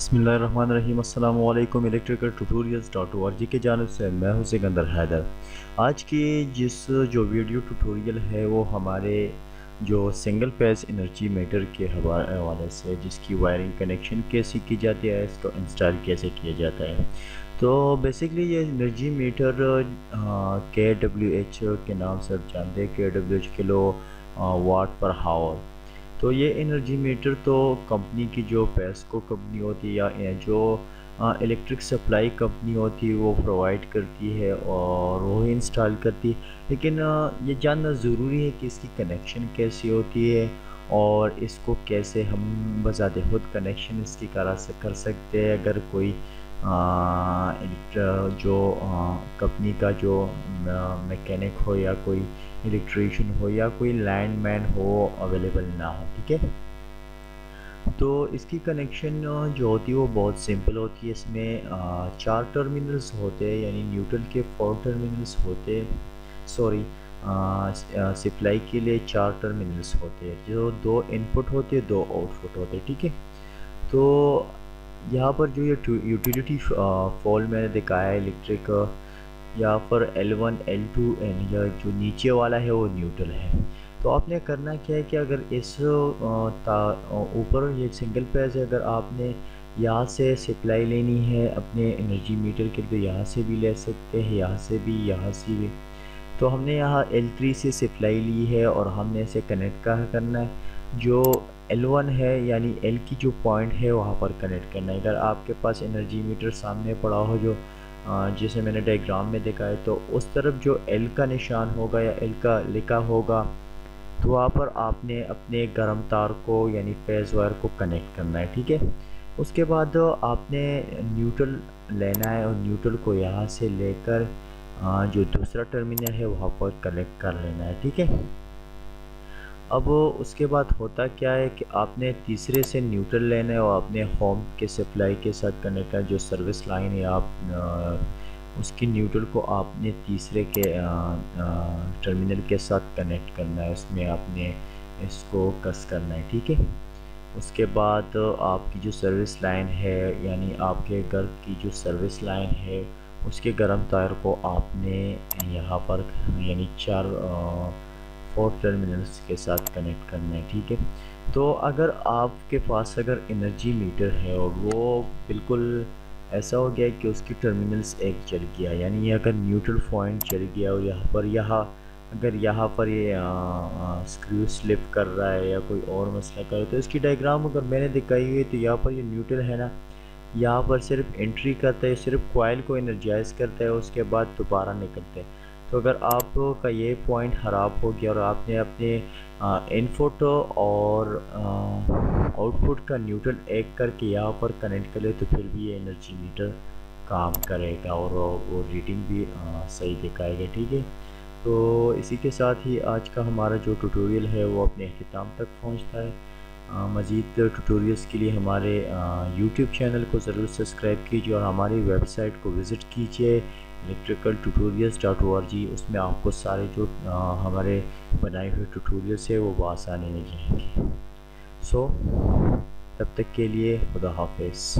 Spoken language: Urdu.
بسم اللہ الرحمن الرحیم۔ السلام علیکم۔ الیکٹریکل ٹوٹوریلز .org کی جانب سے میں ہوں سکندر حیدر۔ آج کی جو ویڈیو ٹوٹوریل ہے وہ ہمارے جو سنگل فیز انرجی میٹر کے حوالے سے، جس کی وائرنگ کنیکشن کیسے کی جاتی ہے، اس کو انسٹال کیسے کیا جاتا ہے۔ تو بیسیکلی یہ انرجی میٹر KWH کے نام سے جانتے ہیں، KWH کلو واٹ پر ہاور۔ تو یہ انرجی میٹر تو کمپنی کی جو پیسکو کمپنی ہوتی ہے یا جو الیکٹرک سپلائی کمپنی ہوتی ہے وہ پرووائڈ کرتی ہے اور وہی انسٹال کرتی ہے، لیکن یہ جاننا ضروری ہے کہ اس کی کنیکشن کیسی ہوتی ہے اور اس کو کیسے ہم بذات خود کنیکشن اس کی کر سکتے ہیں اگر کوئی جو کمپنی کا جو میکینک ہو یا کوئی الیکٹریشین ہو یا کوئی لینڈ مین ہو اویلیبل نہ ہو، ٹھیک ہے۔ تو اس کی کنیکشن جو ہوتی ہے وہ بہت سمپل ہوتی ہے۔ اس میں 4 ٹرمینلز ہوتے ہیں، یعنی نیوٹرل کے 4 ٹرمینلز ہوتے، سپلائی کے لیے 4 ٹرمینلز ہوتے ہیں، جو 2 ان پٹ ہوتے ہیں 2 آؤٹ پٹ ہوتے ہیں، ٹھیک ہے۔ تو یہاں پر جو یہ یوٹیلیٹی فال میں نے دکھایا ہے الیکٹرک، یا پر L1 L2 N، یا جو نیچے والا ہے وہ نیوٹرل ہے۔ تو آپ نے کرنا کیا ہے کہ اگر اس اوپر یہ سنگل فیز ہے، اگر آپ نے یہاں سے سپلائی لینی ہے اپنے انرجی میٹر کے لیے، یہاں سے بھی لے سکتے ہیں، یہاں سے بھی، یہاں سے بھی۔ تو ہم نے یہاں L3 سے سپلائی لی ہے اور ہم نے اسے کنیکٹ کرنا ہے، جو L1 ہے یعنی L کی جو پوائنٹ ہے وہاں پر کنیکٹ کرنا ہے۔ اگر آپ کے پاس انرجی میٹر سامنے پڑا ہو جو جسے میں نے ڈائیگرام میں دکھایا، تو اس طرف جو L کا نشان ہوگا یا L کا لکھا ہوگا، تو وہاں پر آپ نے اپنے گرم تار کو یعنی فیز وائر کو کنیکٹ کرنا ہے، ٹھیک ہے۔ اس کے بعد آپ نے نیوٹرل لینا ہے اور نیوٹرل کو یہاں سے لے کر جو دوسرا ٹرمینل ہے وہاں پر کنیکٹ کر لینا ہے، ٹھیک ہے۔ اب اس کے بعد ہوتا کیا ہے کہ آپ نے تیسرے سے نیوٹرل لینا ہے اور اپنے ہوم کے سپلائی کے ساتھ کنیکٹ کرنا ہے، جو سروس لائن ہے آپ اس کی نیوٹرل کو آپ نے تیسرے کے ٹرمینل کے ساتھ کنیکٹ کرنا ہے، اس میں آپ نے اس کو کس کرنا ہے، ٹھیک ہے۔ اس کے بعد آپ کی جو سروس لائن ہے یعنی آپ کے گھر کی جو سروس لائن ہے اس کے گرم تار کو آپ نے یہاں پر یعنی 4 ٹرمینلز کے ساتھ کنیکٹ کرنا ہے، ٹھیک ہے۔ تو اگر آپ کے پاس اگر انرجی میٹر ہے اور وہ بالکل ایسا ہو گیا کہ اس کی ٹرمینلز ایک چل گیا، یعنی اگر نیوٹرل پوائنٹ چل گیا اور یہاں پر یہ اسکریو سلپ کر رہا ہے یا کوئی اور مسئلہ کر رہا ہے، تو اس کی ڈائیگرام اگر میں نے دکھائی ہوئی ہے، تو یہاں پر یہ نیوٹرل ہے نا، یہاں پر صرف انٹری کرتا ہے، صرف کوائل کو انرجائز کرتا ہے، اس کے بعد دوبارہ نکلتا ہے۔ تو اگر آپ کا یہ پوائنٹ خراب ہو گیا اور آپ نے اپنے ان پٹ اور آؤٹ پٹ کا نیوٹرل ایک کر کے یہاں پر کنیکٹ کر لے، تو پھر بھی یہ انرجی میٹر کام کرے گا اور وہ ریڈنگ بھی صحیح دکھائے گا، ٹھیک ہے۔ تو اسی کے ساتھ ہی آج کا ہمارا جو ٹوٹوریل ہے وہ اپنے اختتام تک پہنچتا ہے۔ مزید ٹوٹوریلز کے لیے ہمارے یوٹیوب چینل کو ضرور سبسکرائب کیجیے اور ہماری ویب سائٹ کو وزٹ کیجیے electricaltutorials.org۔ اس میں آپ کو سارے جو ہمارے بنائے ہوئے ٹوٹوریلز ہیں وہ بآسانی مل جائیں گے۔ تب تک کے لیے خدا حافظ۔